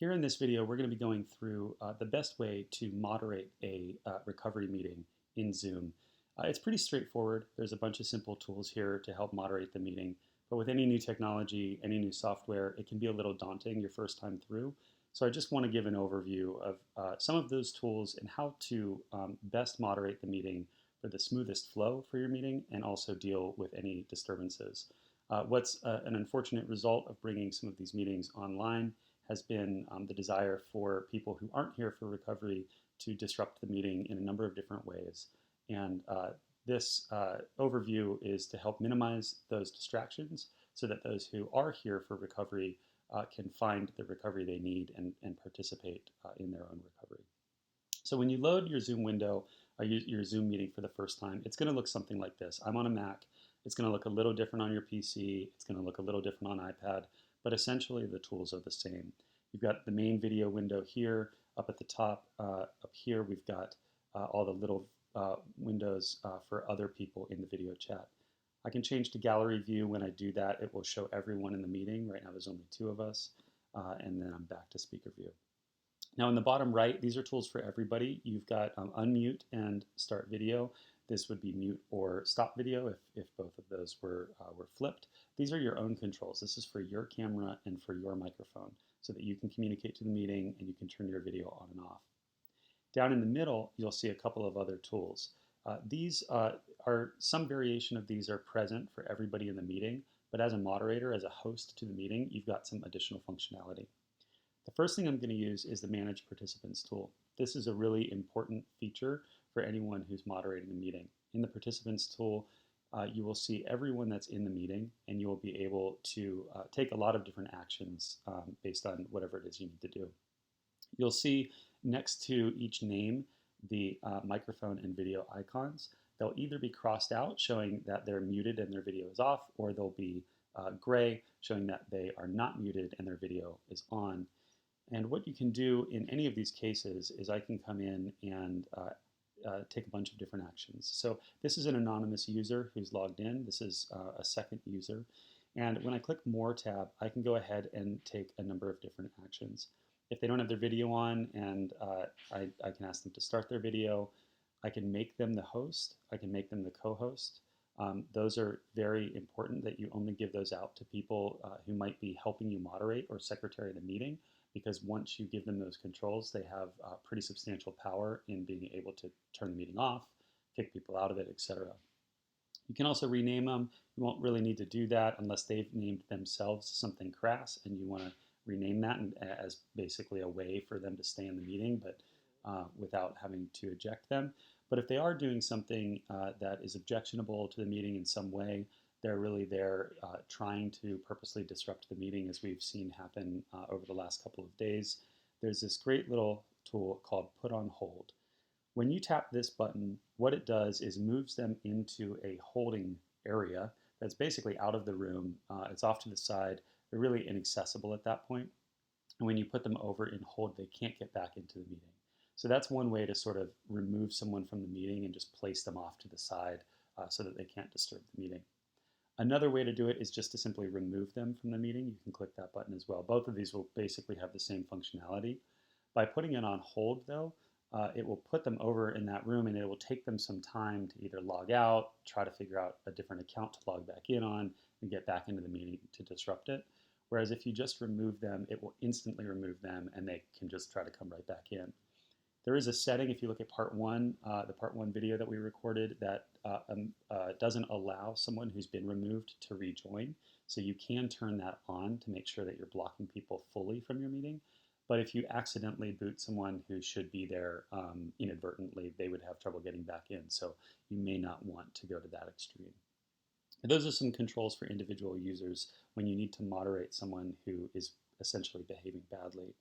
Here in this video, we're going to be going through the best way to moderate a recovery meeting in Zoom. It's pretty straightforward. There's a bunch of simple tools here to help moderate the meeting. But with any new technology, any new software, it can be a little daunting your first time through. So I just want to give an overview of some of those tools and how to best moderate the meeting for the smoothest flow for your meeting and also deal with any disturbances. What's an unfortunate result of bringing some of these meetings online has been the desire for people who aren't here for recovery to disrupt the meeting in a number of different ways. And this overview is to help minimize those distractions so that those who are here for recovery can find the recovery they need and participate in their own recovery. So when you load your Zoom window, your Zoom meeting for the first time, it's going to look something like this. I'm on a Mac. It's going to look a little different on your PC. It's going to look a little different on iPad, but essentially the tools are the same. You've got the main video window here. Up at the top, up here, we've got all the little windows for other people in the video chat. I can change to gallery view. When I do that, it will show everyone in the meeting. Right now there's only 2 of us, and then I'm back to speaker view. Now in the bottom right, these are tools for everybody. You've got unmute and start video. This would be mute or stop video if both of those were flipped. These are your own controls. This is for your camera and for your microphone so that you can communicate to the meeting and you can turn your video on and off. Down in the middle, you'll see a couple of other tools. These are some variation of these are present for everybody in the meeting, but as a moderator, as a host to the meeting, you've got some additional functionality. The first thing I'm going to use is the Manage Participants tool. This is a really important feature for anyone who's moderating a meeting. In the Participants tool, you will see everyone that's in the meeting, and you will be able to take a lot of different actions based on whatever it is you need to do. You'll see next to each name the microphone and video icons. They'll either be crossed out, showing that they're muted and their video is off, or they'll be gray, showing that they are not muted and their video is on. And what you can do in any of these cases is I can come in and take a bunch of different actions. So this is an anonymous user who's logged in. This is a second user. And when I click More tab, I can go ahead and take a number of different actions. If they don't have their video on and I can ask them to start their video, I can make them the host. I can make them the co-host. Those are very important that you only give those out to people who might be helping you moderate or secretary the meeting, because once you give them those controls, they have pretty substantial power in being able to turn the meeting off, kick people out of it, etc. You can also rename them. You won't really need to do that unless they've named themselves something crass and you want to rename that as basically a way for them to stay in the meeting, but without having to eject them. But if they are doing something that is objectionable to the meeting in some way, they're really there trying to purposely disrupt the meeting, as we've seen happen over the last couple of days. There's this great little tool called Put on Hold. When you tap this button, what it does is moves them into a holding area that's basically out of the room. It's off to the side. They're really inaccessible at that point. And when you put them over in hold, they can't get back into the meeting. So that's one way to sort of remove someone from the meeting and just place them off to the side so that they can't disturb the meeting. Another way to do it is just to simply remove them from the meeting. You can click that button as well. Both of these will basically have the same functionality. By putting it on hold, though, it will put them over in that room, and it will take them some time to either log out, try to figure out a different account to log back in on, and get back into the meeting to disrupt it. Whereas if you just remove them, it will instantly remove them, and they can just try to come right back in. There is a setting, if you look at part 1, the part 1 video that we recorded, that doesn't allow someone who's been removed to rejoin. So you can turn that on to make sure that you're blocking people fully from your meeting. But if you accidentally boot someone who should be there inadvertently, they would have trouble getting back in. So you may not want to go to that extreme. Those are some controls for individual users when you need to moderate someone who is essentially behaving badly.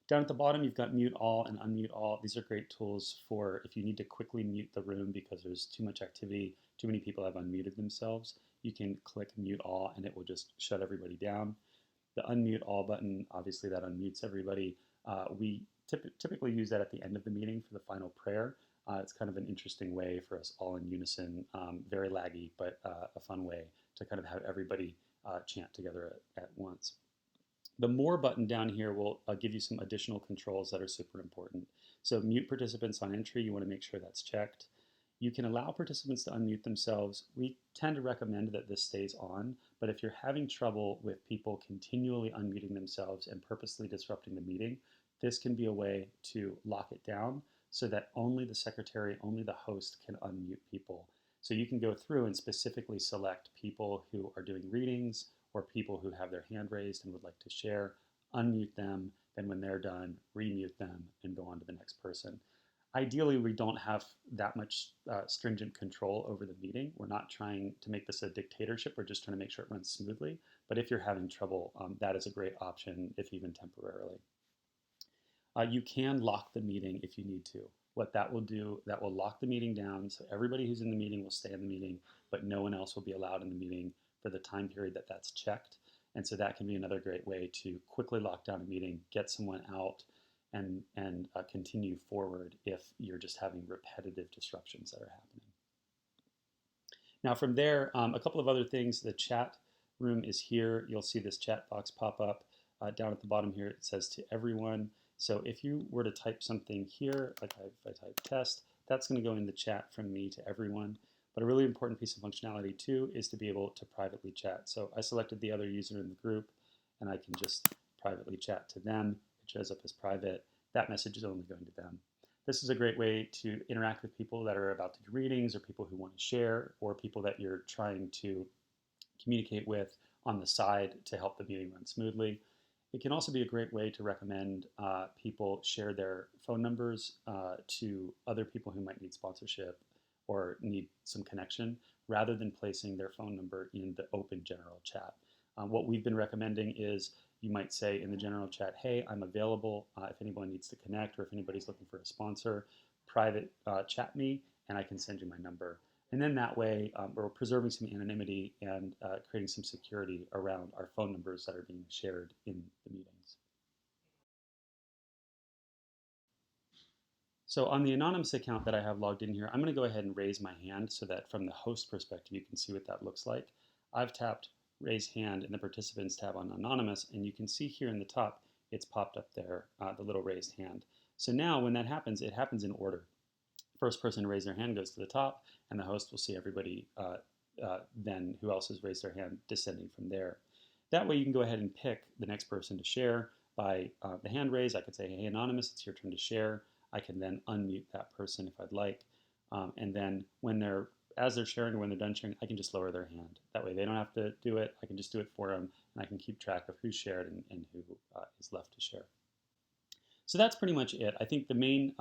Down at the bottom, you've got mute all and unmute all. These are great tools for if you need to quickly mute the room because there's too much activity, too many people have unmuted themselves. You can click mute all and it will just shut everybody down. The unmute all button, obviously that unmutes everybody. We typically use that at the end of the meeting for the final prayer. It's kind of an interesting way for us all in unison, very laggy, but a fun way to kind of have everybody chant together at once. The More button down here will give you some additional controls that are super important. So mute participants on entry, you want to make sure that's checked. You can allow participants to unmute themselves. We tend to recommend that this stays on, but if you're having trouble with people continually unmuting themselves and purposely disrupting the meeting, this can be a way to lock it down so that only the secretary, only the host can unmute people. So you can go through and specifically select people who are doing readings or people who have their hand raised and would like to share, unmute them, then when they're done, remute them and go on to the next person. Ideally, we don't have that much stringent control over the meeting. We're not trying to make this a dictatorship. We're just trying to make sure it runs smoothly. But if you're having trouble, that is a great option, if even temporarily. You can lock the meeting if you need to. What that will do, that will lock the meeting down, so everybody who's in the meeting will stay in the meeting, but no one else will be allowed in the meeting for the time period that that's checked. And so that can be another great way to quickly lock down a meeting, get someone out, and continue forward if you're just having repetitive disruptions that are happening. Now from there, a couple of other things. The chat room is here. You'll see this chat box pop up. Down at the bottom here, it says to everyone. So if you were to type something here, like if I type test, that's going to go in the chat from me to everyone. But a really important piece of functionality too is to be able to privately chat. So I selected the other user in the group, and I can just privately chat to them. It shows up as private. That message is only going to them. This is a great way to interact with people that are about to do readings, or people who want to share, or people that you're trying to communicate with on the side to help the meeting run smoothly. It can also be a great way to recommend people share their phone numbers to other people who might need sponsorship or need some connection, rather than placing their phone number in the open general chat. What we've been recommending is you might say in the general chat, hey, I'm available if anyone needs to connect, or if anybody's looking for a sponsor, private chat me and I can send you my number. And then that way, we're preserving some anonymity and creating some security around our phone numbers that are being shared in the meetings. So on the anonymous account that I have logged in here, I'm going to go ahead and raise my hand so that from the host perspective, you can see what that looks like. I've tapped raise hand in the participants tab on anonymous, and you can see here in the top, it's popped up there, the little raised hand. So now when that happens, it happens in order. First person to raise their hand goes to the top, and the host will see everybody then who else has raised their hand descending from there. That way you can go ahead and pick the next person to share by the hand raise. I could say, hey, anonymous, it's your turn to share. I can then unmute that person if I'd like. And then as they're sharing or when they're done sharing, I can just lower their hand. That way they don't have to do it. I can just do it for them, and I can keep track of who's shared and who is left to share. So that's pretty much it. I think the main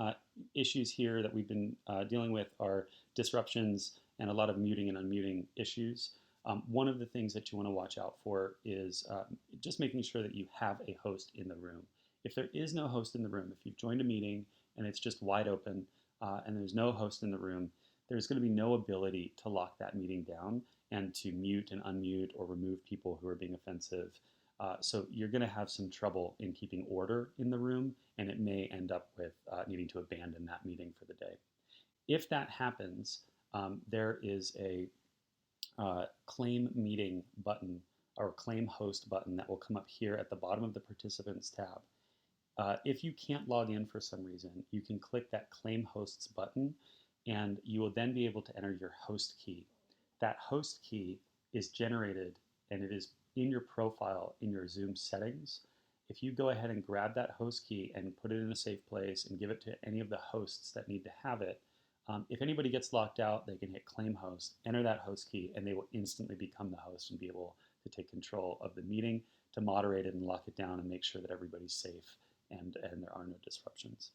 issues here that we've been dealing with are disruptions and a lot of muting and unmuting issues. One of the things that you want to watch out for is just making sure that you have a host in the room. If there is no host in the room, if you've joined a meeting and it's just wide open and there's no host in the room, there's going to be no ability to lock that meeting down and to mute and unmute or remove people who are being offensive. So you're going to have some trouble in keeping order in the room, and it may end up with needing to abandon that meeting for the day. If that happens, there is a claim meeting button or claim host button that will come up here at the bottom of the participants tab. If you can't log in for some reason, you can click that claim hosts button, and you will then be able to enter your host key. That host key is generated, and it is in your profile in your Zoom settings. If you go ahead and grab that host key and put it in a safe place and give it to any of the hosts that need to have it, if anybody gets locked out, they can hit claim host, enter that host key, and they will instantly become the host and be able to take control of the meeting, to moderate it and lock it down and make sure that everybody's safe and there are no disruptions.